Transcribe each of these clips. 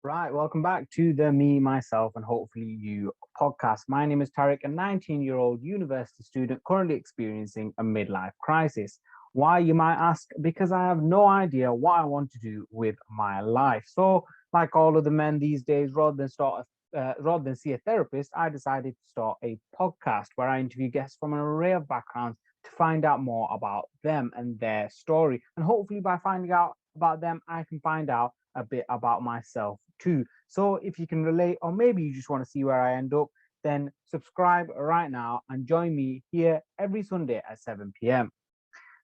Right, welcome back to the Me, Myself, and Hopefully You podcast. My name is Tarek, a 19-year-old university student currently experiencing a midlife crisis. Why, you might ask? Because I have no idea what I want to do with my life. So, like all of the men these days, rather than see a therapist, I decided to start a podcast where I interview guests from an array of backgrounds to find out more about them and their story. And hopefully, by finding out about them, I can find out a bit about myself too. So if you can relate, or maybe you just want to see where I end up, then subscribe right now and join me here every Sunday at 7 p.m.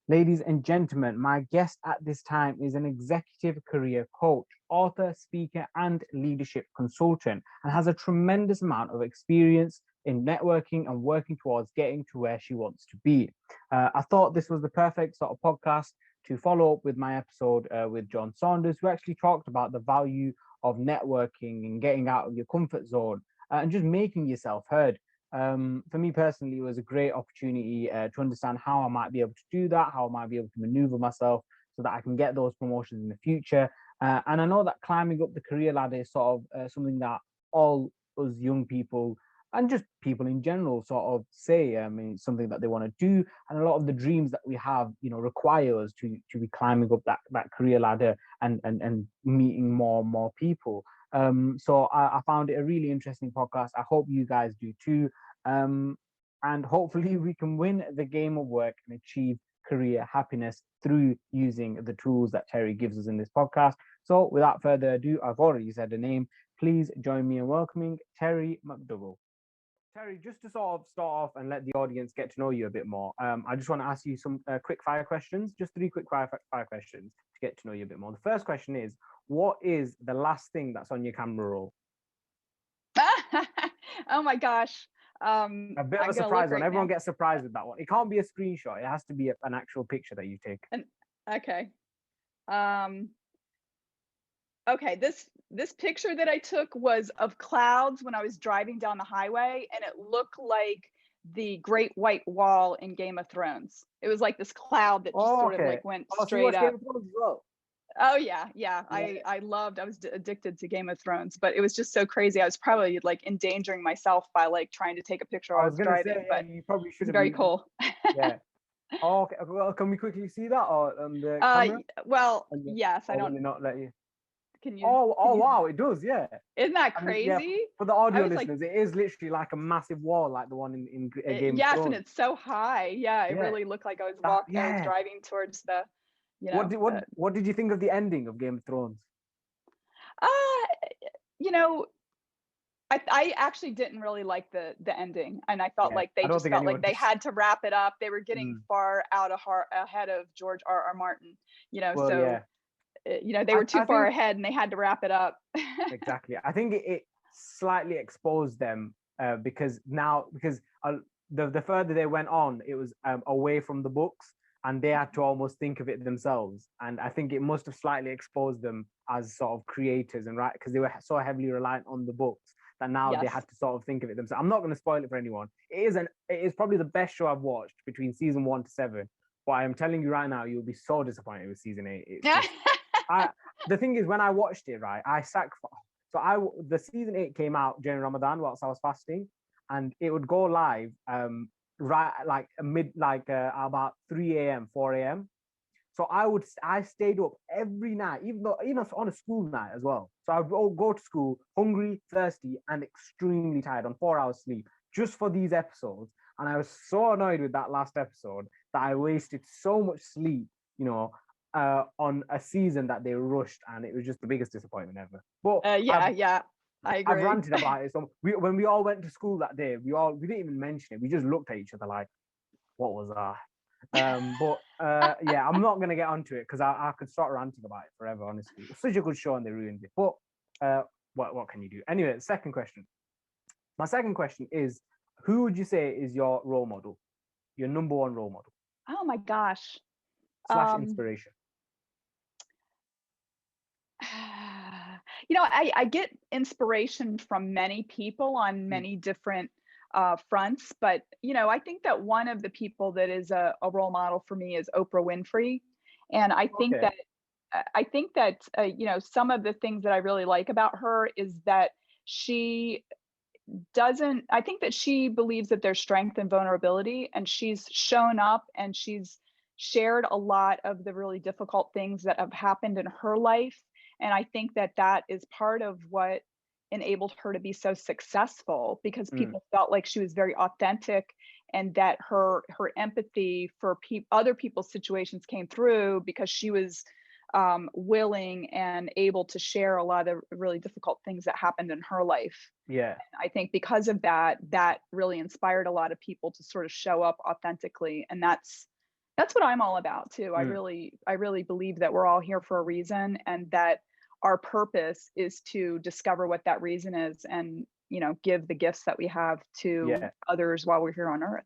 Ladies and gentlemen, my guest at this time is an executive career coach, author, speaker, and leadership consultant, and has a tremendous amount of experience in networking and working towards getting to where she wants to be. I thought this was the perfect sort of podcast to follow up with my episode with John Saunders, who actually talked about the value of networking and getting out of your comfort zone and just making yourself heard. For me personally, it was a great opportunity to understand how I might be able to do that, how I might be able to maneuver myself so that I can get those promotions in the future. And I know that climbing up the career ladder is sort of something that all us young people and just people in general sort of say. I mean, it's something that they want to do, and a lot of the dreams that we have, require us to be climbing up that career ladder and meeting more and more people. So I found it a really interesting podcast. I hope you guys do too. Um, and hopefully we can win the game of work and achieve career happiness through using the tools that Terry gives us in this podcast. So without further ado, I've already said the name. Please join me in welcoming Terry McDougall. Terry, just to sort of start off and let the audience get to know you a bit more, I just want to ask you some quick fire questions, just three quick fire questions to get to know you a bit more. The first question is, what is the last thing that's on your camera roll? Oh my gosh. A bit of a I'm gonna look surprise one. right Everyone now. gets surprised with that one. It can't be a screenshot. It has to be an actual picture that you take. And okay. Um, okay, this picture that I took was of clouds when I was driving down the highway, and it looked like the Great White Wall in Game of Thrones. It was like this cloud that just Oh, sort of okay. like went Oh, so you straight watch Game up. of Thrones as well? Oh yeah, yeah. Yeah. I was addicted to Game of Thrones, but it was just so crazy. I was probably like endangering myself by like trying to take a picture while I I was was gonna say, driving, yeah, but you probably it's shouldn't very be. cool. Yeah. Oh, okay. Well, can we quickly see that or on the camera? Well, And yes, I or will don't. it not let you? Can you? Oh, Can oh, you? wow, it does, yeah. Isn't that I mean, yeah, crazy? for the I audio was like, listeners, it is literally like a massive wall, like the one in Game of yes, and Thrones. it's so high. Yeah, it Yeah, really looked like I was yeah. driving towards the, you What know, did what what did you think of the ending of Game of Thrones? uh, you know, I actually didn't really like the ending, and I felt Yeah, like I they don't just think felt like anyone they does. had to wrap it up. They were getting Mm, far ahead of George R. R. Martin, well, so yeah, they were too I far think ahead, and they had to wrap it up. exactly. I think it slightly exposed them because the further they went on, it was away from the books, and they had to almost think of it themselves. And I think it must have slightly exposed them as sort of creators and right because they were so heavily reliant on the books that now they Yes. had to sort of think of it themselves. I'm not going to spoil it for anyone. It is probably the best show I've watched between season 1 to 7. But I am telling you right now, you'll be so disappointed with season 8. It's just I the thing is when I watched it, right, I sacrificed. So I the season 8 came out during Ramadan whilst I was fasting, and it would go live right like about 3 a.m., 4 a.m. So I stayed up every night, even on a school night as well. So I would go to school hungry, thirsty, and extremely tired on 4 hours sleep just for these episodes. And I was so annoyed with that last episode that I wasted so much sleep, you know, on a season that they rushed, and it was just the biggest disappointment ever. But Yeah, yeah, I I've agree. ranted about it. So when we all went to school that day, we didn't even mention it. We just looked at each other like, what was that? But yeah, I'm not gonna get onto it because I could start ranting about it forever. Honestly, it was such a good show and they ruined it. But what can you do? Anyway, second question. My second question is, who would you say is your role model? Your number one role model Oh my gosh. slash Um, inspiration? I get inspiration from many people on Mm, many different fronts, but I think that one of the people that is a role model for me is Oprah Winfrey, and I think okay. that I think that, some of the things that I really like about her is that she I think that she believes that there's strength and vulnerability, and she's shown up and she's shared a lot of the really difficult things that have happened in her life. And I think that that is part of what enabled her to be so successful, because Mm, people felt like she was very authentic, and that her empathy for other people's situations came through because she was willing and able to share a lot of really difficult things that happened in her life. yeah. I think because of that, that really inspired a lot of people to sort of show up authentically. And that's what I'm all about too. Mm. I really believe that we're all here for a reason, and that our purpose is to discover what that reason is, and, give the gifts that we have to Yeah. others while we're here on earth.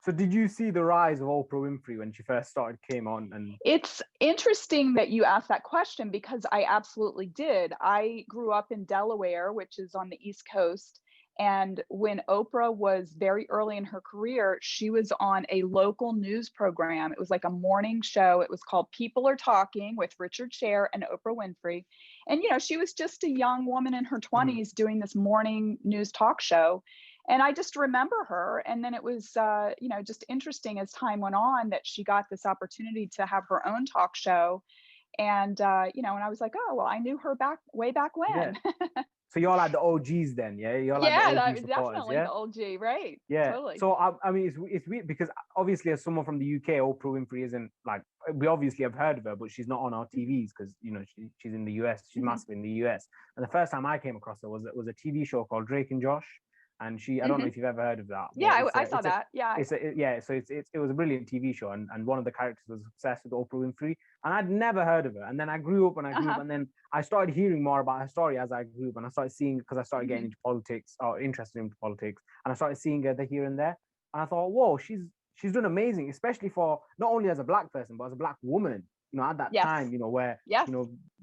So did you see the rise of Oprah Winfrey when she first started came on? And It's interesting that you asked that question, because I absolutely did. I grew up in Delaware, which is on the East Coast. And when Oprah was very early in her career, she was on a local news program. It was like a morning show. It was called People Are Talking, with Richard Sher and Oprah Winfrey. And, she was just a young woman in her mm, 20s doing this morning news talk show. And I just remember her. And then it was, just interesting as time went on that she got this opportunity to have her own talk show. And, and I was like, oh, well, I knew her way back yeah. when. So you're like the OGs then, yeah? You're like the Yeah, OG that was supporters, definitely yeah? the old G, right? Yeah. Totally. So I mean, it's weird because obviously, as someone from the UK, Oprah Winfrey isn't like we obviously have heard of her, but she's not on our TVs because she's in the US. She's Hmm. massive in the US. And the first time I came across her was a TV show called Drake and Josh, and I don't know Hmm. if you've ever heard of that, Yeah, but I saw that. Yeah. yeah. So it was a brilliant TV show, and one of the characters was obsessed with Oprah Winfrey, and I'd never heard of her. And then I grew up and I grew up, Uh-huh. and then I started hearing more about her story as I grew up, and I started seeing because I started getting Hmm. into politics or interested in politics, and I started seeing her here and there, and I thought, whoa, she's done amazing, especially for not only as a black person but as a black woman. At that Yes. time, where Yes.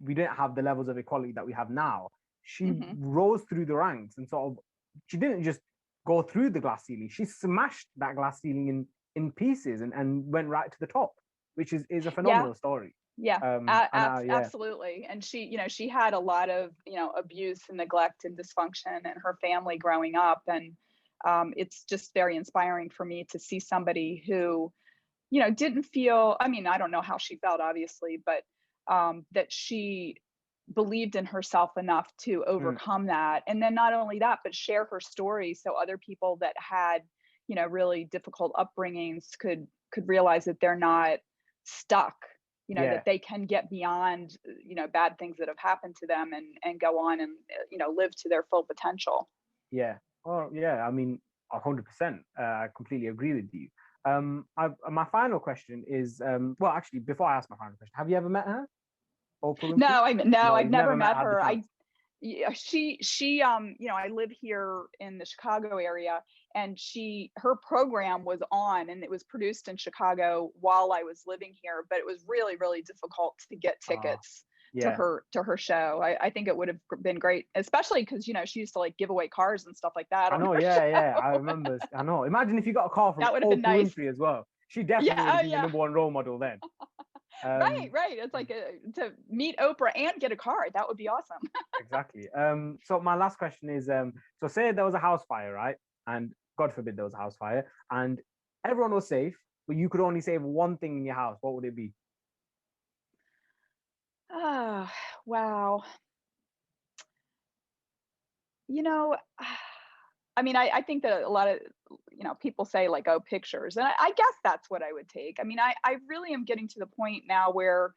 we didn't have the levels of equality that we have now. She Hmm. rose through the ranks and sort of she didn't just go through the glass ceiling. She smashed that glass ceiling in pieces and went right to the top, which is a Yeah. phenomenal story. Yeah. Yeah, Absolutely. And she had a lot of, abuse and neglect and dysfunction in her family growing up. And it's just very inspiring for me to see somebody who, didn't feel, I mean, I don't know how she felt, obviously, but that she believed in herself enough to mm, overcome that. And then not only that, but share her story so other people that had, really difficult upbringings could realize that they're not stuck, yeah, that they can get beyond, bad things that have happened to them, and go on and, live to their full potential. yeah. Oh, yeah. I mean, 100%. I completely agree with you. My final question is, well, actually, before I ask my final question, have you ever met her, Oprah Winfrey? No, No, I've you've never never met had the her. chance. Yeah, I live here in the Chicago area, and her program was on, and it was produced in Chicago while I was living here, but it was really, really difficult to get Ah, tickets yeah. to her show. I think it would have been great, especially because, she used to like give away cars and stuff like that I on know, her yeah, show. yeah. I remember. I know. Imagine if you got a call from That would have been Oprah nice. Winfrey as well. She definitely would Yeah, have oh been your yeah. number one role model then. Right, Um, right. It's like to meet Oprah and get a car. That would be awesome. exactly. So my last question is, so say there was a house fire, right? And God forbid there was a house fire, and everyone was safe, but you could only save one thing in your house. What would it be? Ah, wow. You know, I mean, I think that a lot of, people say like, oh, pictures. And I guess that's what I would take. I mean, I really am getting to the point now where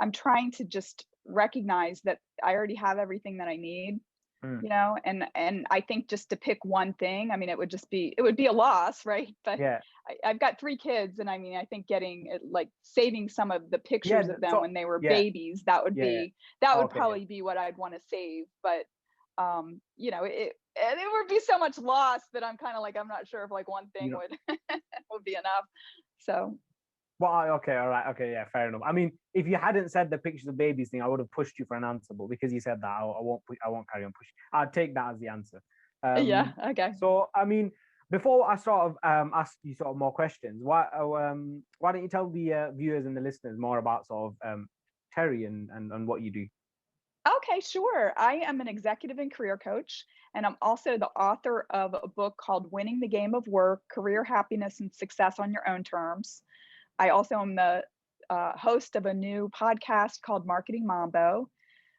I'm trying to just recognize that I already have everything that I need, Mm, and I think just to pick one thing, I mean, it would be a loss, right? But yeah, I've got 3 kids, and I mean, I think like saving some of the yeah. pictures of them when they were Yeah, babies, yeah, yeah. that would Okay, yeah, probably be what I'd want to save. But it would be so much loss that I'm kind of like, I'm not sure if like one thing you know. would would be enough. So Well, okay, all right, okay, yeah, fair enough. I mean, if you hadn't said the pictures of babies thing, I would have pushed you for an answer, but because you said that, I won't. I won't carry on pushing. I'll take that as the answer. yeah, okay. So I mean, before I sort of ask you sort of more questions, why don't you tell the viewers and the listeners more about sort of Terry, and what you do? Okay, sure. I am an executive and career coach, and I'm also the author of a book called Winning the Game of Work: Career Happiness and Success on Your Own Terms. I also am the host of a new podcast called Marketing Mambo.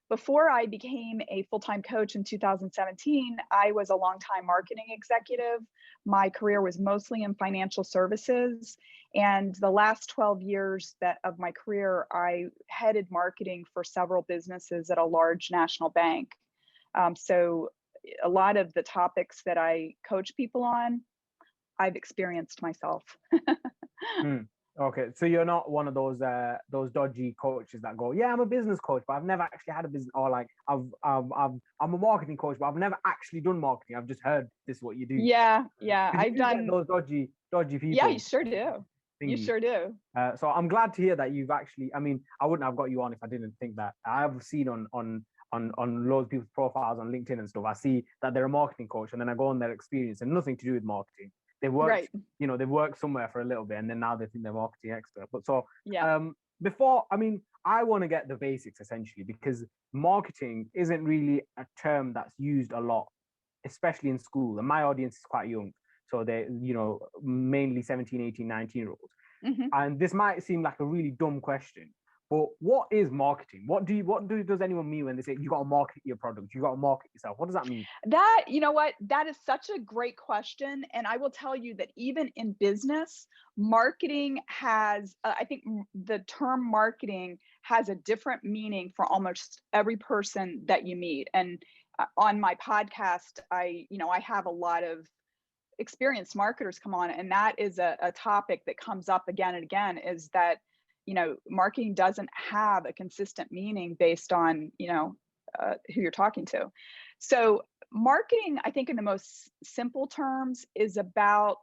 Before I became a full time coach in 2017, I was a longtime marketing executive. My career was mostly in financial services. And the last 12 years of my career, I headed marketing for several businesses at a large national bank. So a lot of the topics that I coach people on, I've experienced myself. Hmm. Okay, so you're not one of those dodgy coaches that go, yeah, I'm a business coach, but I've never actually had a business, or like I'm a marketing coach, but I've never actually done marketing. I've just heard this is what you do. Yeah, yeah. Because you I've do get done, those dodgy yeah, you people sure do. You thingy. sure do. So I'm glad to hear that you've actually. I mean, I wouldn't have got you on if I didn't think that. I've seen on loads of people's profiles on LinkedIn and stuff. I see that they're a marketing coach, and then I go on their experience and nothing to do with marketing. They worked, Right. they've worked somewhere for a little bit, and then now they think they're marketing expert. But so Yeah. before, I mean, I want to get the basics essentially, because marketing isn't really a term that's used a lot, especially in school. And my audience is quite young, so they, mainly 17, 18, 19-year-olds. Hmm. And this might seem like a really dumb question, but what is marketing? Does anyone mean when they say you got to market your product, you got to market yourself? What does that mean? That, you know what? That is such a great question. And I will tell you that even in business, marketing has, I think the term marketing has a different meaning for almost every person that you meet. And on my podcast, I have a lot of experienced marketers come on, and that is a topic that comes up again and again, is that marketing doesn't have a consistent meaning based on who you're talking to. So marketing, I think in the most simple terms, is about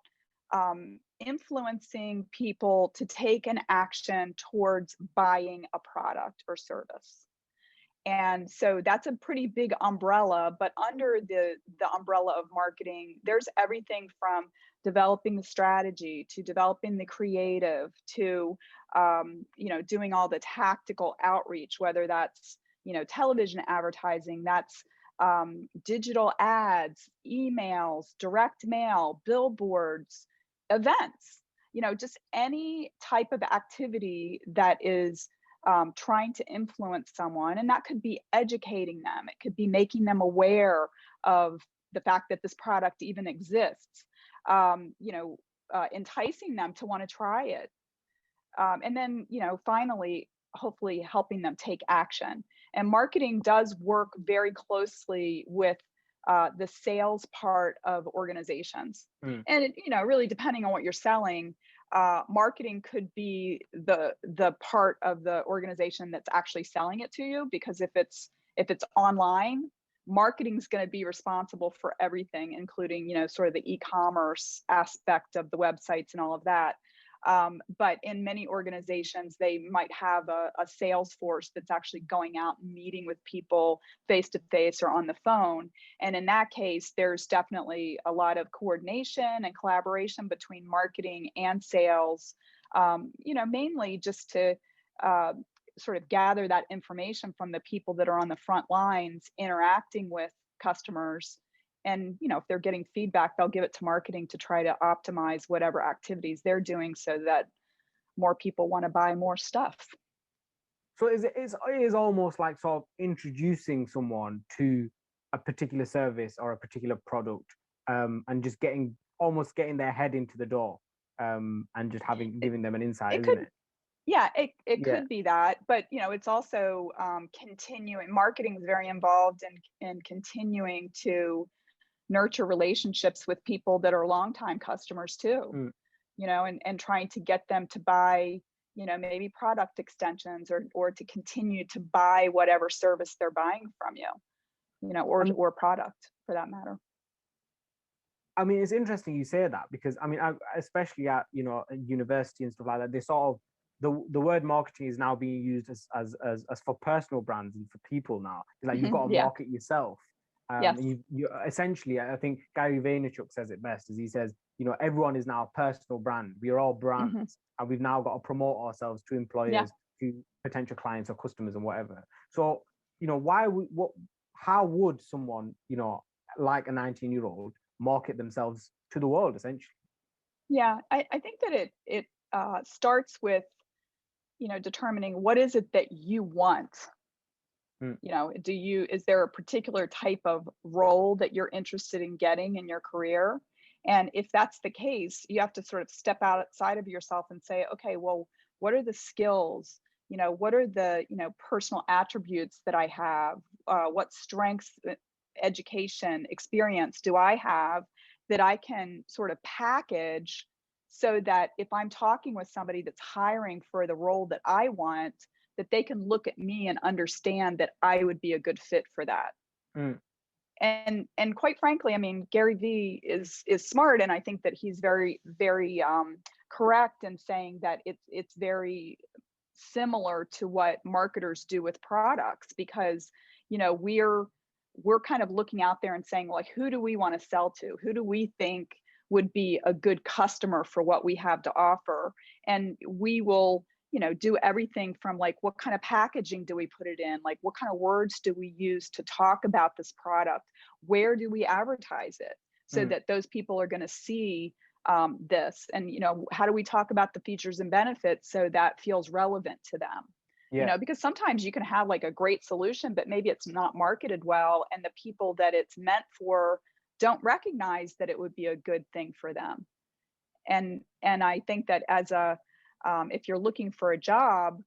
influencing people to take an action towards buying a product or service. And so that's a pretty big umbrella, but under the umbrella of marketing, there's everything from developing the strategy to developing the creative to doing all the tactical outreach, whether that's television advertising, that's digital ads, emails, direct mail, billboards, events, just any type of activity that is trying to influence someone. And that could be educating them, it could be making them aware of the fact that this product even exists, enticing them to want to try it. And then, finally, hopefully helping them take action. And marketing does work very closely with the sales part of organizations. Mm. And really depending on what you're selling, marketing could be the part of the organization that's actually selling it to you, because if it's online, marketing is going to be responsible for everything, including sort of the e-commerce aspect of the websites and all of that. But in many organizations, they might have a sales force that's actually going out and meeting with people face to face or on the phone. And in that case, there's definitely a lot of coordination and collaboration between marketing and sales, mainly just to sort of gather that information from the people that are on the front lines interacting with customers. And if they're getting feedback, they'll give it to marketing to try to optimize whatever activities they're doing so that more people want to buy more stuff. So it is almost like sort of introducing someone to a particular service or a particular product, and just getting their head into the door, and just giving them an insight, It isn't could, it? yeah, it Yeah. could be that, but it's also continuing. Marketing is very involved in continuing to nurture relationships with people that are longtime customers too, Mm. and trying to get them to buy, maybe product extensions, or to continue to buy whatever service they're buying from you, And or product for that matter. I mean, it's interesting you say that, because I mean, especially at at university and stuff like that, they sort of the word marketing is now being used as for personal brands and for people now. It's like you've got to Yeah. market yourself. Yes. You essentially, I think Gary Vaynerchuk says it best, as he says, everyone is now a personal brand. We are all Hmm. brands, and we've now got to promote ourselves to Yeah. employers, to potential clients or customers and whatever. So, how would someone, like a 19-year-old market themselves to the world essentially? Yeah, I think that it starts with, determining what is it that you want. Mm, Is there a particular type of role that you're interested in getting in your career? And if that's the case, you have to sort of step outside of yourself and say, okay, well, what are the skills? What are the, personal attributes that I have? What strengths, education, experience do I have that I can sort of package so that if I'm talking with somebody that's hiring for the role that I want, that they can look at me and understand that I would be a good fit for that. mm, And quite frankly, I mean, Gary Vee is smart, and I think that he's very, very correct in saying that it's very similar to what marketers do with products, because we're kind of looking out there and saying, like, who do we want to sell to? Who do we think would be a good customer for what we have to offer? And we will, do everything from, like, what kind of packaging do we put it in? Like, what kind of words do we use to talk about this product? Where do we advertise it so mm. that those people are going to see this? And, how do we talk about the features and benefits so that feels relevant to them? Yeah. Because sometimes you can have like a great solution, but maybe it's not marketed well, and the people that it's meant for don't recognize that it would be a good thing for them. And I think that as a if you're looking for a job,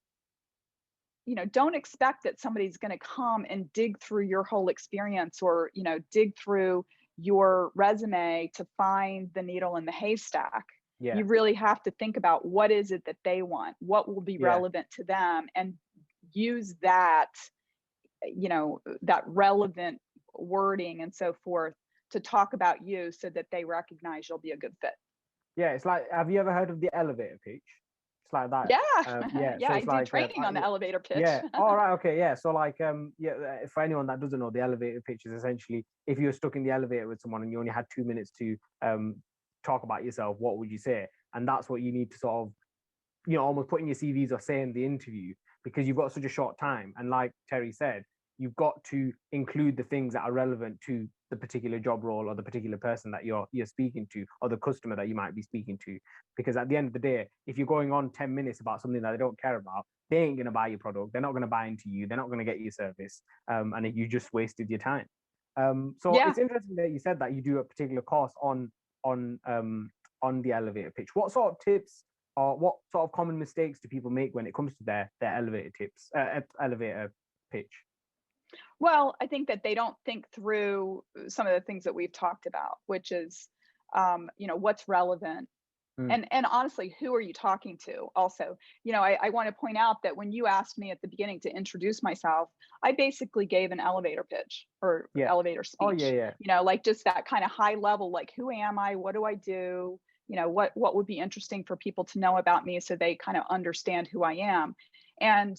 don't expect that somebody's going to come and dig through your whole experience, or dig through your resume to find the needle in the haystack. Yeah. You really have to think about what is it that they want, what will be Yeah. relevant to them, and use that, that relevant wording and so forth to talk about you so that they recognize you'll be a good fit. Yeah. It's like, have you ever heard of the elevator pitch? It's like that. Yeah. Yeah. Yeah, So I it's do like, training on the elevator pitch. yeah. All right. Okay. Yeah. So like, yeah. For anyone that doesn't know, the elevator pitch is essentially if you're stuck in the elevator with someone and you only had 2 minutes to talk about yourself, what would you say? And that's what you need to sort of, almost put in your CVs or say in the interview, because you've got such a short time. And like Terry said, you've got to include the things that are relevant to the particular job role or the particular person that you're speaking to, or the customer that you might be speaking to. Because at the end of the day, if you're going on 10 minutes about something that they don't care about, they ain't going to buy your product. They're not going to buy into you. They're not going to get your service. And you just wasted your time. So Yeah. it's interesting that you said that you do a particular course on the elevator pitch. What sort of tips or what sort of common mistakes do people make when it comes to their elevator tips, elevator pitch? Well, I think that they don't think through some of the things that we've talked about, which is, what's relevant. Mm, And honestly, who are you talking to? Also, I want to point out that when you asked me at the beginning to introduce myself, I basically gave an elevator pitch or yeah. elevator Oh speech. yeah, yeah. Like just that kind of high level, like, who am I? What do I do? What would be interesting for people to know about me so they kind of understand who I am. And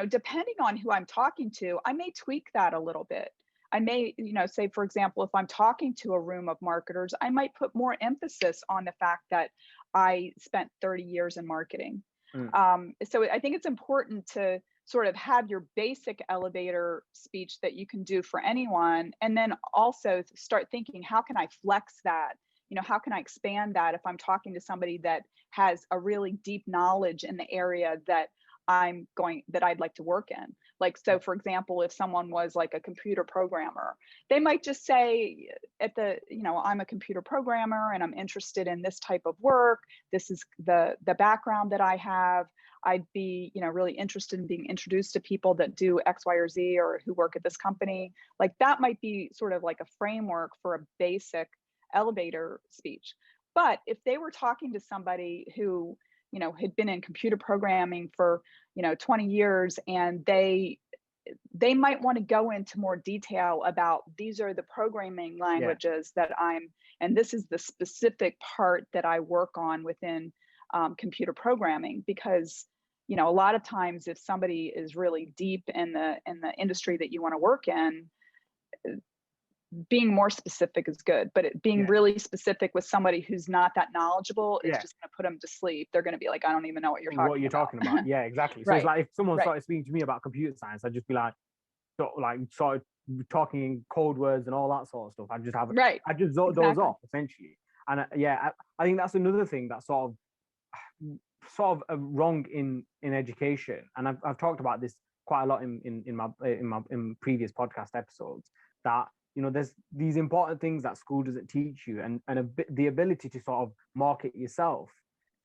depending on who I'm talking to, I may tweak that a little bit. I may, say, for example, if I'm talking to a room of marketers, I might put more emphasis on the fact that I spent 30 years in marketing. Mm, So I think it's important to sort of have your basic elevator speech that you can do for anyone. And then also start thinking, how can I flex that? How can I expand that if I'm talking to somebody that has a really deep knowledge in the area that I'd like to work in. Like, so for example, if someone was like a computer programmer, they might just say I'm a computer programmer and I'm interested in this type of work. This is the background that I have. I'd be, really interested in being introduced to people that do X, Y, or Z, or who work at this company. Like, that might be sort of like a framework for a basic elevator speech. But if they were talking to somebody who had been in computer programming for 20 years, and they might want to go into more detail about, these are the programming yeah. languages and this is the specific part that I work on within computer programming. Because a lot of times, if somebody is really deep in the industry that you want to work in, being more specific is good, but being Yeah. really specific with somebody who's not that knowledgeable is Yeah. just going to put them to sleep. They're going to be like, I don't even know what you're What talking you're about. talking about. Yeah, exactly. So it's Right. like if someone Right. started speaking to me about computer science, I'd just be like, started talking in code words and all that sort of stuff. Right. I just zone those Exactly. off essentially. And I think that's another thing that's sort of wrong in education. And I've talked about this quite a lot in previous podcast episodes, that there's these important things that school doesn't teach you, and the ability to sort of market yourself.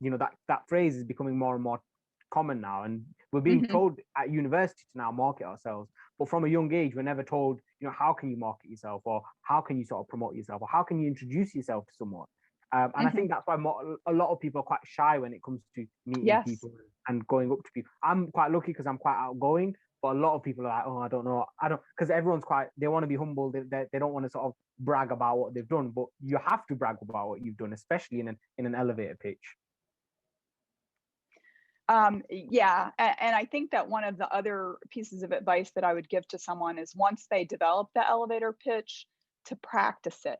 That phrase is becoming more and more common now, and we're being Hmm. told at university to now market ourselves, but from a young age we're never told, how can you market yourself, or how can you sort of promote yourself, or how can you introduce yourself to someone. And I Hmm. think that's why a lot of people are quite shy when it comes to meeting Yes. people and going up to people. I'm quite lucky because I'm quite outgoing, but a lot of people are like, oh, I don't know, because everyone's they want to be humble. They don't want to sort of brag about what they've done, but you have to brag about what you've done, especially in an elevator pitch. Yeah. And I think that one of the other pieces of advice that I would give to someone is, once they develop the elevator pitch, to practice it.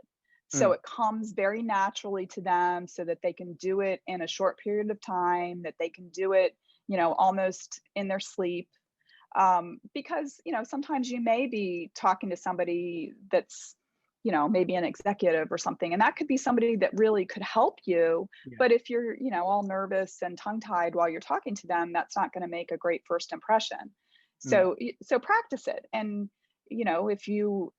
So Mm, it comes very naturally to them, so that they can do it in a short period of time, that they can do it, almost in their sleep. Because, sometimes you may be talking to somebody that's, maybe an executive or something, and that could be somebody that really could help you. yeah. But if you're, all nervous and tongue tied while you're talking to them, that's not going to make a great first impression. Mm, So practice it. And, if you,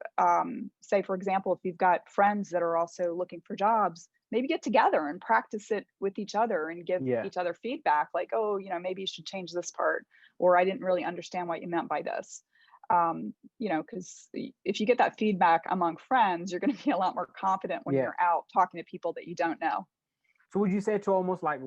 say, for example, if you've got friends that are also looking for jobs, maybe get together and practice it with each other and give yeah. each other feedback, like, oh, maybe you should change this part, or I didn't really understand what you meant by this. Because if you get that feedback among friends, you're going to be a lot more confident when Yeah. you're out talking to people that you don't know. So would you say to almost like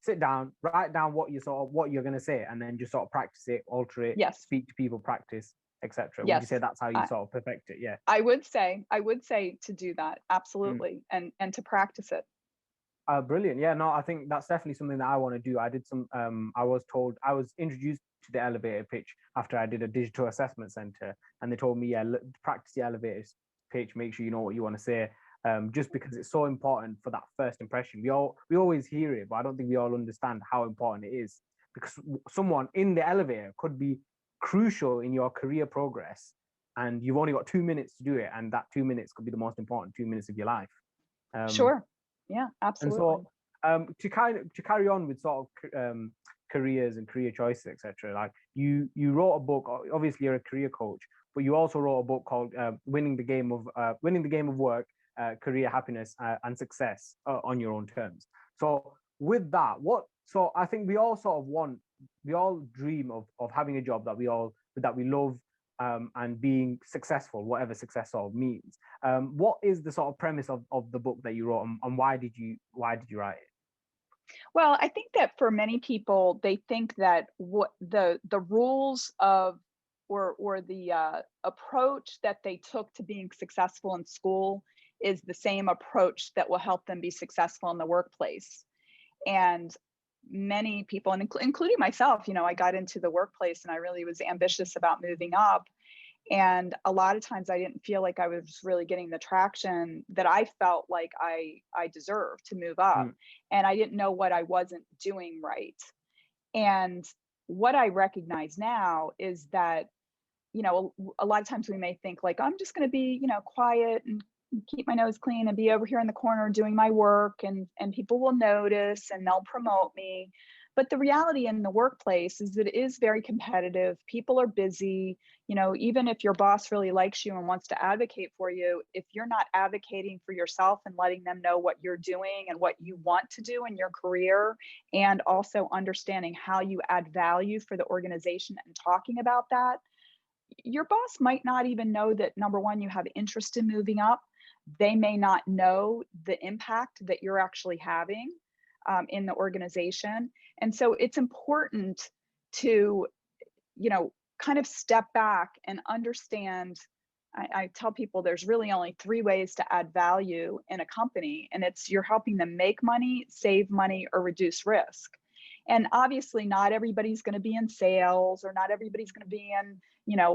sit down, write down what you're going to say, and then just sort of practice it, alter it, Yes. speak to people, practice, etc.? Would you say Yes. that's how you I, sort of perfect it? Yeah. I would say to do that. Mm. Absolutely. And to practice it. Brilliant. Yeah, no, I think that's definitely something that I want to do. I was told, I was introduced to the elevator pitch after I did a digital assessment center, and they told me, yeah, practice the elevator pitch, make sure you know what you want to say, just because it's so important for that first impression. We always hear it, but I don't think we all understand how important it is, because someone in the elevator could be crucial in your career progress, and you've only got 2 minutes to do it, and that 2 minutes could be the most important 2 minutes of your life. Um, Sure. Yeah, and absolutely. so, to carry on with sort of careers and career choices, etc. Like you wrote a book. Obviously, you're a career coach, but you also wrote a book called "Winning the Game of Work: Career Happiness and Success on Your Own Terms." So with that, so I think we all sort of we all dream of having a job that we love, and being successful, whatever success sort of means. What is the sort of premise of the book that you wrote, and why did you write it? Well, I think that for many people, they think that what the rules of, or the approach that they took to being successful in school is the same approach that will help them be successful in the workplace. And many people, and including myself, I got into the workplace and I really was ambitious about moving up. And a lot of times I didn't feel like I was really getting the traction that I felt like I deserved to move up. Mm, And I didn't know what I wasn't doing right. And what I recognize now is that, a lot of times we may think like, I'm just going to be, quiet and keep my nose clean and be over here in the corner doing my work, and people will notice and they'll promote me. But the reality in the workplace is that it is very competitive. People are busy. Even if your boss really likes you and wants to advocate for you, if you're not advocating for yourself and letting them know what you're doing and what you want to do in your career, and also understanding how you add value for the organization and talking about that, your boss might not even know that, number one, you have interest in moving up. They may not know the impact that you're actually having in the organization. And so it's important to, kind of step back and understand. I tell people there's really only three ways to add value in a company, and it's you're helping them make money, save money, or reduce risk. And obviously not everybody's going to be in sales, or not everybody's going to be in,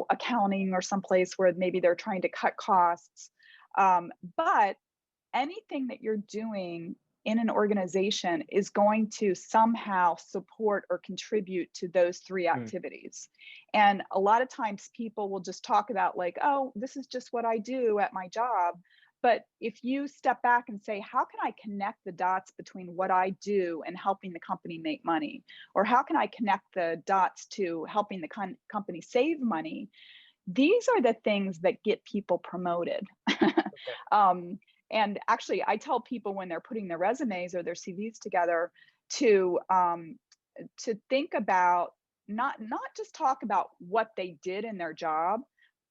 accounting, or someplace where maybe they're trying to cut costs. But anything that you're doing in an organization is going to somehow support or contribute to those three activities. And a lot of times people will just talk about, like, oh, this is just what I do at my job. But if you step back and say, how can I connect the dots between what I do and helping the company make money? Or how can I connect the dots to helping the company save money? These are the things that get people promoted. And actually, I tell people when they're putting their resumes or their CVs together to think about, not just talk about what they did in their job,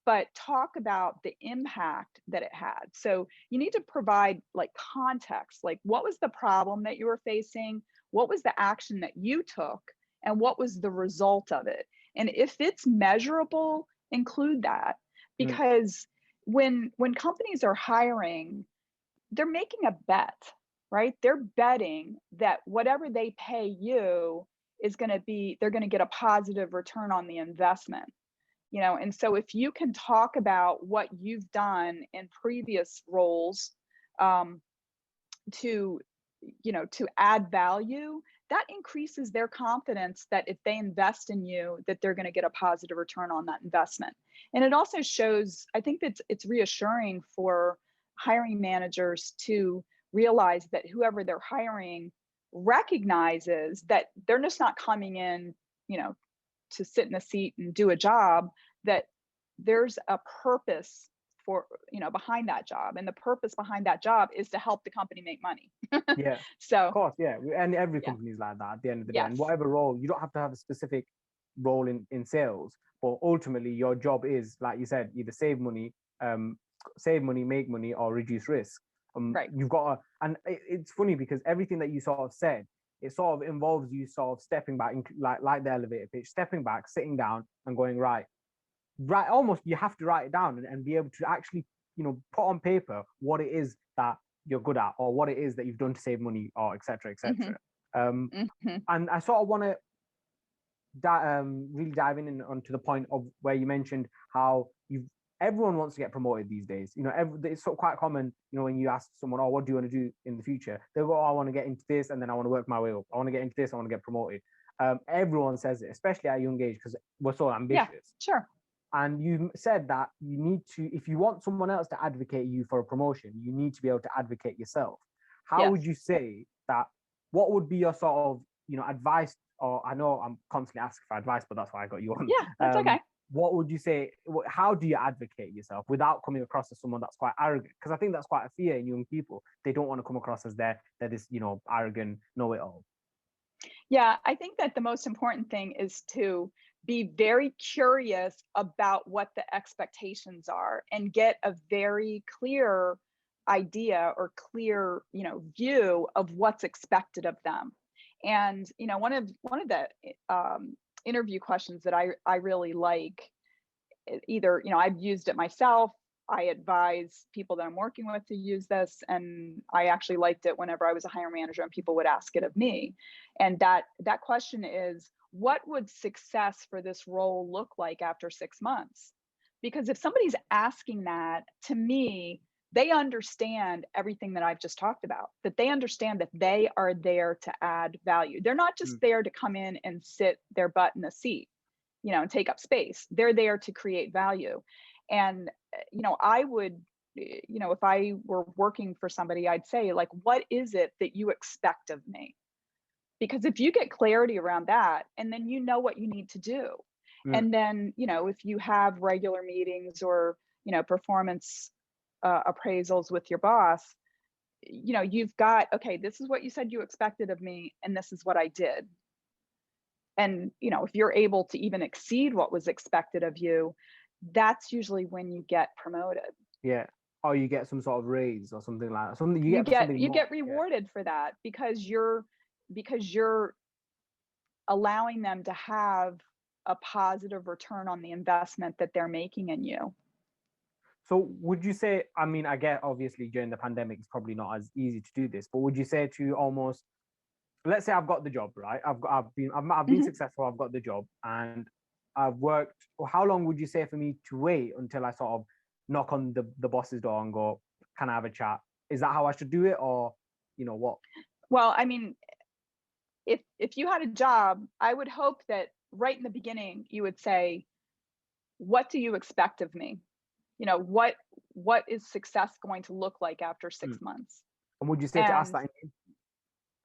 but talk about the impact that it had. So you need to provide like context, like what was the problem that you were facing? What was the action that you took? And what was the result of it? And if it's measurable, include that. Because when companies are hiring, they're making a bet, right? They're betting that whatever they pay you is going to be, they're going to get a positive return on the investment. And so if you can talk about what you've done in previous roles, to add value, that increases their confidence that if they invest in you, that they're going to get a positive return on that investment. And it also shows, I think that it's reassuring for hiring managers to realize that whoever they're hiring recognizes that they're just not coming in, to sit in a seat and do a job, that there's a purpose for, behind that job. And the purpose behind that job is to help the company make money. Yeah. So of course, yeah. And every company is like that at the end of the day. yes. And whatever role, you don't have to have a specific role in sales, but ultimately your job is, like you said, either save money, make money, or reduce risk. Right. You've got to, and it's funny because everything that you sort of said, it sort of involves you sort of stepping back, like the elevator pitch, stepping back, sitting down, and going right. Almost you have to write it down and be able to actually, put on paper what it is that you're good at, or what it is that you've done to save money, or etc. etc. And I sort of want to really dive in onto the point of where you mentioned how everyone wants to get promoted these days. It's sort of quite common, when you ask someone, oh, what do you want to do in the future? They'll go, oh, I want to get into this, and then I want to work my way up. I want to get into this, I want to get promoted. Everyone says it, especially at a young age, because we're so ambitious. Yeah, sure. And you said that you need to, if you want someone else to advocate you for a promotion, you need to be able to advocate yourself. How would you say that? What would be your sort of, advice? Or I know I'm constantly asking for advice, but that's why I got you on. Yeah, that's okay. What would you say? How do you advocate yourself without coming across as someone that's quite arrogant? Because I think that's quite a fear in young people. They don't want to come across as they're this, arrogant know-it-all. Yeah, I think that the most important thing is to be very curious about what the expectations are, and get a very clear idea or clear, view of what's expected of them. And one of the interview questions that I really like, either I've used it myself, I advise people that I'm working with to use this, and I actually liked it whenever I was a hiring manager and people would ask it of me. And that question is, what would success for this role look like after 6 months? Because if somebody's asking that, to me, they understand everything that I've just talked about, that they understand that they are there to add value. They're not just there to come in and sit their butt in a seat, and take up space. They're there to create value. And, I would, if I were working for somebody, I'd say, like, what is it that you expect of me? Because if you get clarity around that, and then what you need to do. And then, if you have regular meetings or, performance appraisals with your boss, you've got, okay, this is what you said you expected of me, and this is what I did. And, if you're able to even exceed what was expected of you, that's usually when you get promoted. Yeah. Or you get some sort of raise or something like that. Something you get rewarded for that, because you're allowing them to have a positive return on the investment that they're making in you. So would you say, I mean, I get obviously during the pandemic, it's probably not as easy to do this, but would you say to almost let's say I've got the job, right? I've been Mhm. successful. I've got the job, and I've worked. Well, how long would you say for me to wait until I sort of knock on the boss's door and go, "Can I have a chat?" Is that how I should do it, or what? Well, I mean, if you had a job, I would hope that right in the beginning you would say, "What do you expect of me?" What is success going to look like after Mm. 6 months? And would you say to ask And that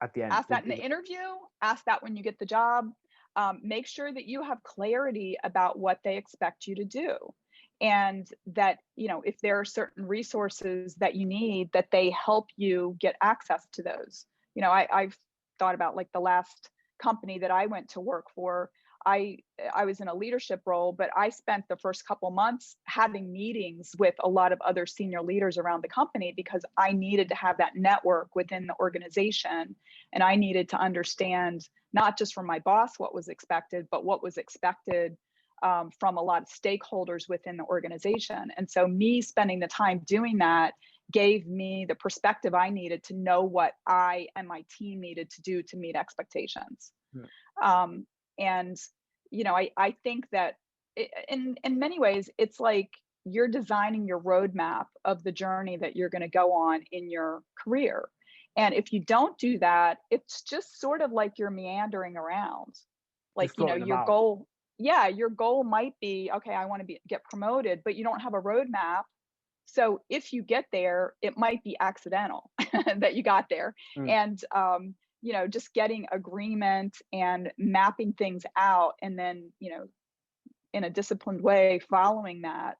at the end? ask that in the interview, ask that when you get the job. Make sure that you have clarity about what they expect you to do. And that, if there are certain resources that you need, that they help you get access to those. I've thought about like the last company that I went to work for. I was in a leadership role, but I spent the first couple months having meetings with a lot of other senior leaders around the company because I needed to have that network within the organization, and I needed to understand not just from my boss what was expected, but what was expected from a lot of stakeholders within the organization. And so, me spending the time doing that gave me the perspective I needed to know what I and my team needed to do to meet expectations. Mm. Um, and I think that in many ways, it's like you're designing your roadmap of the journey that you're going to go on in your career. And if you don't do that, it's just sort of like you're meandering around. Like, Just floating your about. goal, yeah, your goal might be, okay, I want to get promoted, but you don't have a roadmap. So if you get there, it might be accidental that you got there. Mm. And just getting agreement and mapping things out, and then, in a disciplined way following that,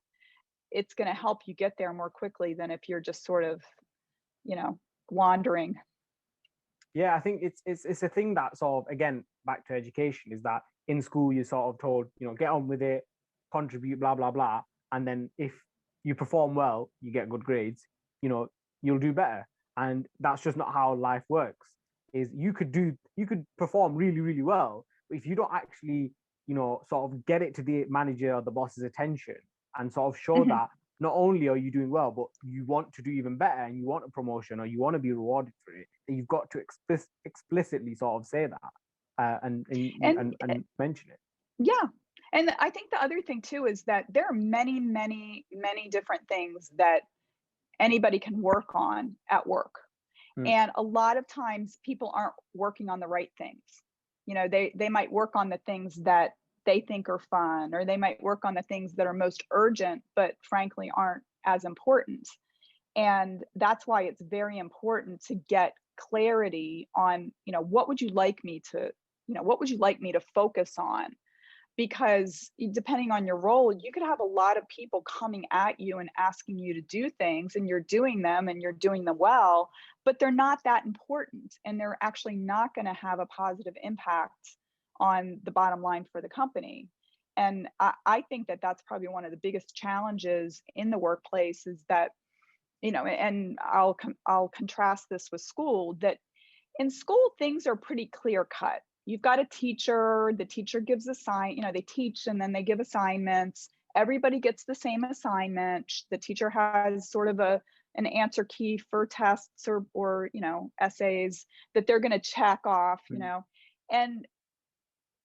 it's going to help you get there more quickly than if you're just sort of, you know, wandering. Yeah, I think it's a thing that sort of, again, back to education, is that in school you're sort of told, get on with it, contribute, blah blah blah, and then if you perform well, you get good grades, you'll do better. And that's just not how life works. Is you could perform really really well, but if you don't actually, sort of get it to the manager or the boss's attention and sort of show Mhm. that not only are you doing well, but you want to do even better and you want a promotion or you want to be rewarded for it, you've got to explicitly sort of say that, And and mention it. yeah. And I think the other thing too is that there are many, many, many different things that anybody can work on at work. Mm. And a lot of times people aren't working on the right things. They might work on the things that they think are fun, or they might work on the things that are most urgent, but frankly aren't as important. And that's why it's very important to get clarity on, what would you like me to focus on? Because depending on your role, you could have a lot of people coming at you and asking you to do things, and you're doing them and you're doing them well, but they're not that important, and they're actually not going to have a positive impact on the bottom line for the company. And I think that that's probably one of the biggest challenges in the workplace, is that, and I'll contrast this with school, that in school things are pretty clear cut. You've got a teacher, the teacher gives they teach and then they give assignments. Everybody gets the same assignment. The teacher has sort of an answer key for tests or essays that they're going to check off. And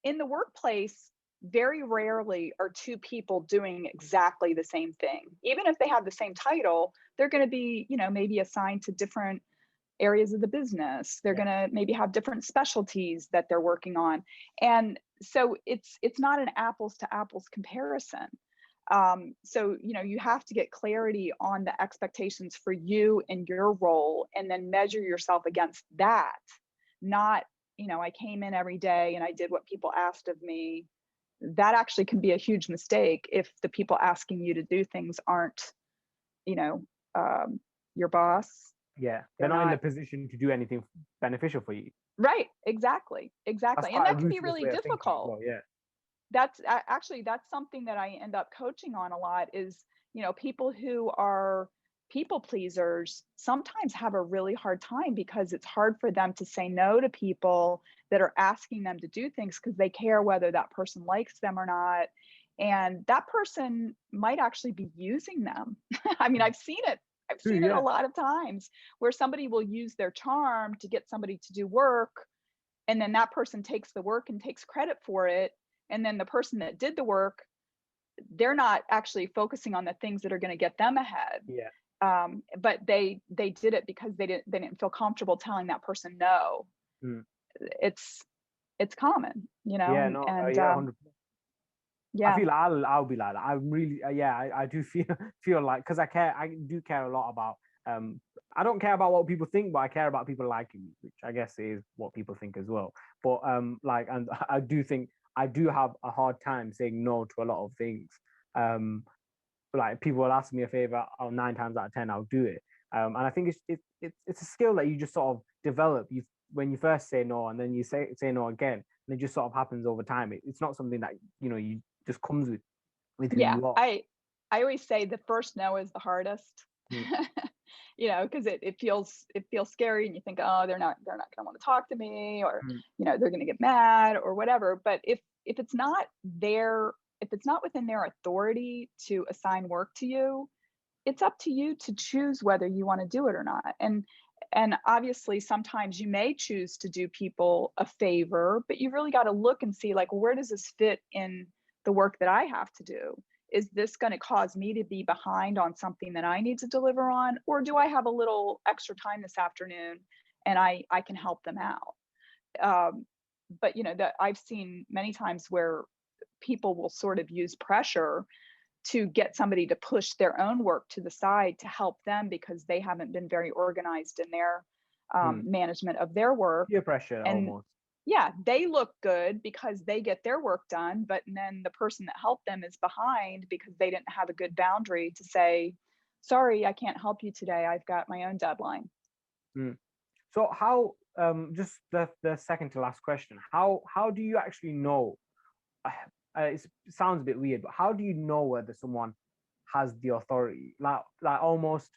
in the workplace, very rarely are two people doing exactly the same thing. Even if they have the same title, they're going to be, maybe assigned to different areas of the business. They're Yeah. going to maybe have different specialties that they're working on. And so it's not an apples to apples comparison. So you have to get clarity on the expectations for you and your role, and then measure yourself against that. Not, I came in every day and I did what people asked of me. That actually can be a huge mistake if the people asking you to do things aren't, you know your boss. Yeah, they're They're not in the not. position to do anything beneficial for you. Right, exactly, That's exactly, and quite a that can be ruthless really way of thinking as difficult. well. Yeah. Actually, that's something that I end up coaching on a lot, is, people who are people pleasers sometimes have a really hard time, because it's hard for them to say no to people that are asking them to do things because they care whether that person likes them or not. And that person might actually be using them. I mean, Mm. I've seen it. I've True. seen it a Yeah. lot of times where somebody will use their charm to get somebody to do work, and then that person takes the work and takes credit for it, and then the person that did the work, they're not actually focusing on the things that are going to get them ahead. Yeah. But they did it because they didn't feel comfortable telling that person no. Mm. It's common, you know, Yeah, no, and yeah, 100%. I yeah, feel like I'll be like that. I really, yeah, I do feel like, because I do care a lot about. I don't care about what people think, but I care about people liking me, which I guess is what people think as well. But like, and I do think I do have a hard time saying no to a lot of things. Like people will ask me a favor, 9 times out of 10 I'll do it. And I think it's a skill that you just sort of develop. You when you first say no, and then you say no again, and it just sort of happens over time. It's not something that you just comes with who yeah. you are. I always say the first no is the hardest. Mm. You know, because it feels scary, and you think, oh, they're not going to want to talk to me, or Mm. they're going to get mad or whatever. But if it's not their if it's not within their authority to assign work to you, it's up to you to choose whether you want to do it or not. And obviously sometimes you may choose to do people a favor, but you really got to look and see, like, where does this fit in the work that I have to do? Is this going to cause me to be behind on something that I need to deliver on, or do I have a little extra time this afternoon and I can help them out? But that I've seen many times where people will sort of use pressure to get somebody to push their own work to the side to help them because they haven't been very organized in their Mm. management of their work. Peer pressure And almost. yeah, they look good because they get their work done, but then the person that helped them is behind because they didn't have a good boundary to say, sorry, I can't help you today. I've got my own deadline. Mm. So how just the second to last question, how do you actually know, it sounds a bit weird, but how do you know whether someone has the authority, like almost,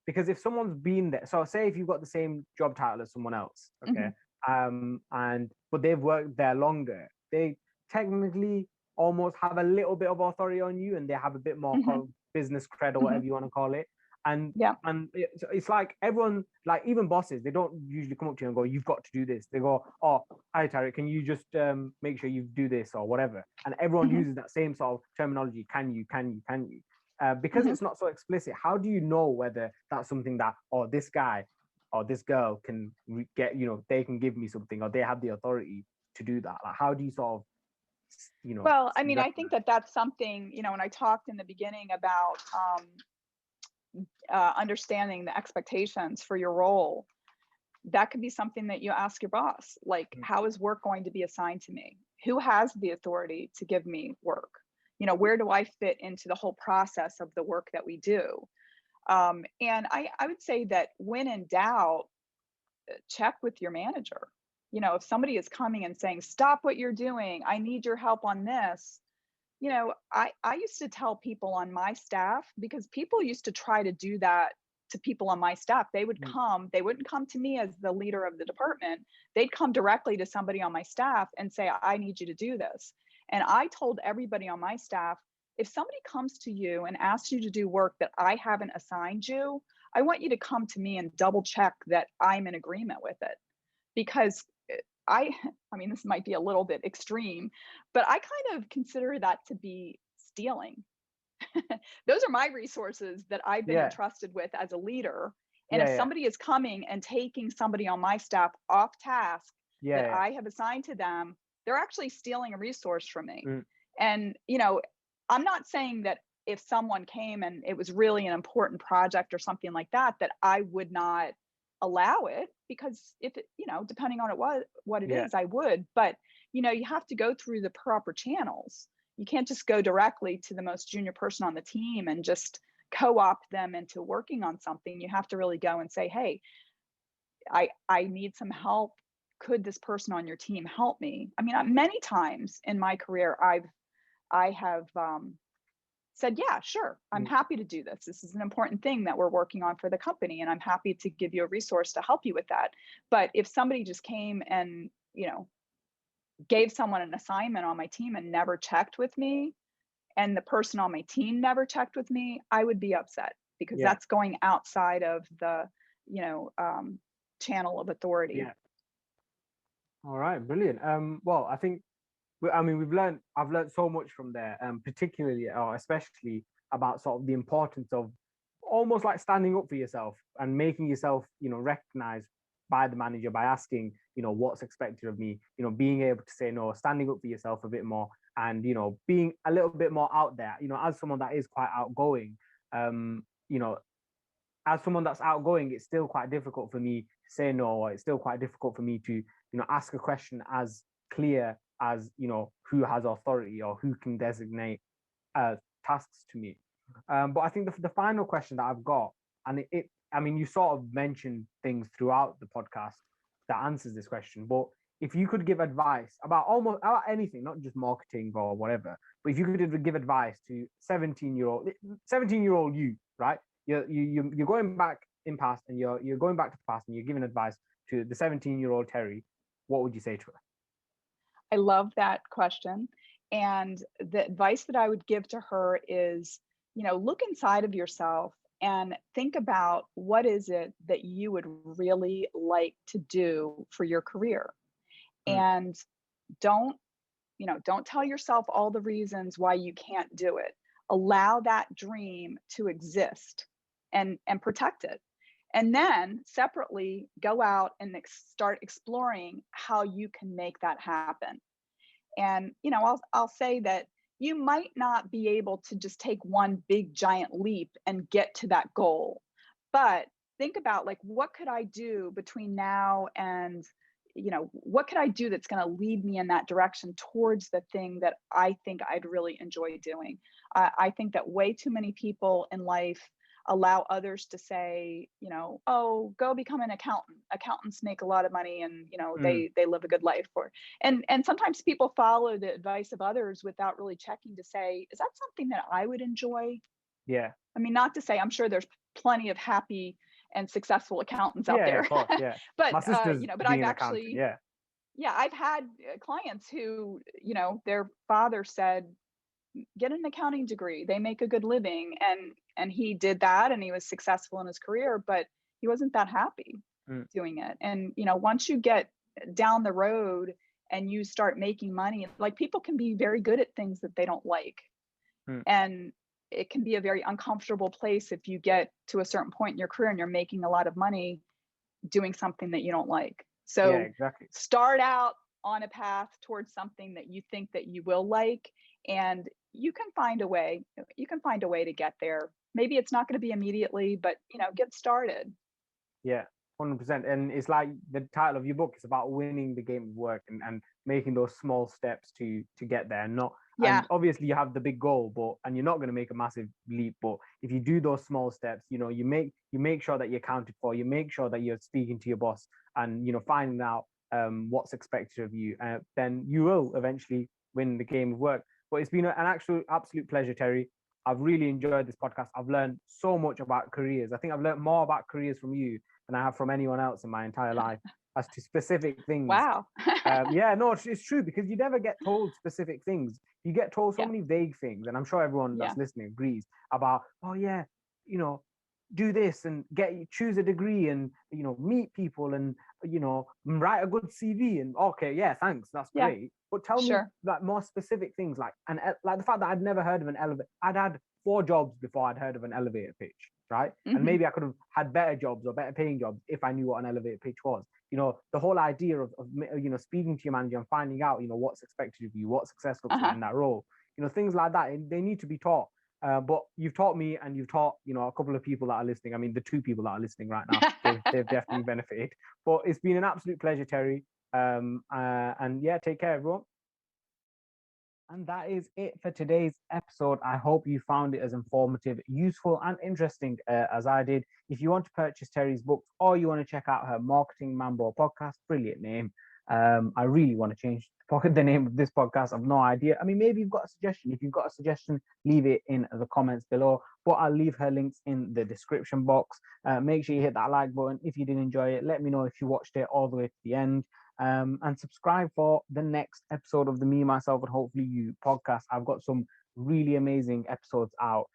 because if someone's been there, so say if you've got the same job title as someone else, okay, Hmm. and but they've worked there longer, they technically almost have a little bit of authority on you, and they have a bit more Hmm. business cred or Hmm. whatever you want to call it. and Yeah. and it's like everyone, like even bosses, they don't usually come up to you and go, you've got to do this. They go, oh, hi Tarek, can you just make sure you do this or whatever, and everyone Hmm. uses that same sort of terminology, can you. Because Hmm. it's not so explicit, how do you know whether that's something that, or this guy or this girl can get, they can give me something, or they have the authority to do that? Like, how do you sort of, Well, I mean, I think recognize? that that's something, when I talked in the beginning about understanding the expectations for your role, that could be something that you ask your boss, like, Mm. how is work going to be assigned to me? Who has the authority to give me work? Where do I fit into the whole process of the work that we do? And I would say that when in doubt, check with your manager. If somebody is coming and saying, stop what you're doing, I need your help on this, I used to tell people on my staff, because people used to try to do that to people on my staff. Mm. They wouldn't come to me as the leader of the department. They'd come directly to somebody on my staff and say, I need you to do this. And I told everybody on my staff, if somebody comes to you and asks you to do work that I haven't assigned you, I want you to come to me and double check that I'm in agreement with it. Because I I mean, this might be a little bit extreme, but I kind of consider that to be stealing. Those are my resources that I've been Yeah, entrusted with as a leader. And yeah, if yeah, somebody is coming and taking somebody on my staff off task that yeah, I have assigned to them, they're actually stealing a resource from me. yeah. Mm. And, I'm not saying that if someone came and it was really an important project or something like that, that I would not allow it, because if it, depending on what it Yeah, is, I would. But, you have to go through the proper channels. You can't just go directly to the most junior person on the team and just co-opt them into working on something. You have to really go and say, hey, I need some help. Could this person on your team help me? I mean, many times in my career, I have said, yeah, sure, I'm mm, happy to do this. This is an important thing that we're working on for the company, and I'm happy to give you a resource to help you with that. But if somebody just came and, gave someone an assignment on my team and never checked with me, and the person on my team never checked with me, I would be upset, because yeah, that's going outside of the, you know, um, channel of authority. yeah. All right, brilliant. Well, I think I've learned so much from there, particularly or especially about sort of the importance of almost like standing up for yourself and making yourself, recognized by the manager by asking, what's expected of me, being able to say no, standing up for yourself a bit more, and being a little bit more out there, as someone that is quite outgoing. You know, as someone that's outgoing, it's still quite difficult for me to say no, or it's still quite difficult for me to, ask a question as clear as, who has authority or who can designate tasks to me. But I think the final question that I've got, and I mean, you sort of mentioned things throughout the podcast that answers this question, but if you could give advice about almost about anything, not just marketing or whatever, but if you could give advice to 17-year-old you, right? You're going back in past, and you're going back to the past, and you're giving advice to the 17-year-old Terry. What would you say to her? I love that question. And the advice that I would give to her is, look inside of yourself and think about what is it that you would really like to do for your career. Mm, And don't, don't tell yourself all the reasons why you can't do it. Allow that dream to exist and protect it. And then separately go out and start exploring how you can make that happen. And I'll say that you might not be able to just take one big giant leap and get to that goal, but think about, like, what could I do between now and, what could I do that's going to lead me in that direction towards the thing that I think I'd really enjoy doing. I think that way too many people in life allow others to say, oh, go become an accountant. Accountants make a lot of money, and mm, they live a good life. Or and sometimes people follow the advice of others without really checking to say, is that something that I would enjoy? yeah, I mean, not to say, I'm sure there's plenty of happy and successful accountants out yeah, of there. course, yeah. But My sister's but being I've an accountant. actually, Yeah. yeah, I've had clients who, their father said, get an accounting degree, they make a good living. And he did that, and he was successful in his career, but he wasn't that happy Mm, doing it. And once you get down the road and you start making money, like, people can be very good at things that they don't like. mm, And it can be a very uncomfortable place if you get to a certain point in your career and you're making a lot of money doing something that you don't like. yeah, So exactly. start out on a path towards something that you think that you will like, and you can find a way. You can find a way to get there. Maybe it's not going to be immediately, but get started. Yeah, 100%. And it's like the title of your book is about winning the game of work, and making those small steps to get there. Not Yeah. And obviously you have the big goal, but and you're not going to make a massive leap. But if you do those small steps, you make sure that you're accounted for. You make sure that you're speaking to your boss, and finding out what's expected of you. Then you will eventually win the game of work. But it's been an actual absolute pleasure, Terry. I've really enjoyed this podcast. I've learned so much about careers. I think I've learned more about careers from you than I have from anyone else in my entire life as to specific things. Wow. Yeah, no, it's true, because you never get told specific things. You get told so Yeah. many vague things, and I'm sure everyone Yeah. that's listening agrees about. Oh yeah, you know, do this and choose a degree, and meet people, and write a good CV. And okay, yeah, thanks, that's Yeah. great. But tell me Sure. like more specific things, like the fact that I'd never heard of an elevator. I'd had 4 jobs before I'd heard of an elevator pitch, right? And Hmm. maybe I could have had better jobs or better paying jobs if I knew what an elevator pitch was. The whole idea of speaking to your manager and finding out what's expected of you, what success looks like Uh-huh. in that role. Things like that, they need to be taught. But you've taught me, and you've taught a couple of people that are listening. I mean, the 2 people that are listening right now, they've definitely benefited. But it's been an absolute pleasure, Terry. And yeah, take care, everyone. And that is it for today's episode. I hope you found it as informative, useful, and interesting as I did. If you want to purchase Terry's books, or you want to check out her Marketing Mambo podcast, brilliant name. I really want to change the name of this podcast. I've no idea. I mean, maybe you've got a suggestion. If you've got a suggestion, leave it in the comments below. But I'll leave her links in the description box. Make sure you hit that like button if you did enjoy it. Let me know if you watched it all the way to the end. And subscribe for the next episode of the Me, Myself, and Hopefully You podcast. I've got some really amazing episodes out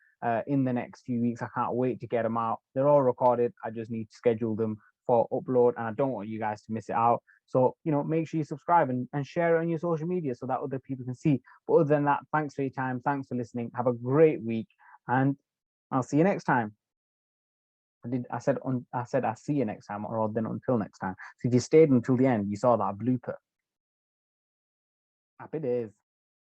in the next few weeks. I can't wait to get them out. They're all recorded. I just need to schedule them for upload, and I don't want you guys to miss it out. So, make sure you subscribe and share it on your social media so that other people can see. But other than that, thanks for your time. Thanks for listening. Have a great week, and I'll see you next time. I said I'll see you next time, or then until next time. So if you stayed until the end, you saw that blooper. Happy days.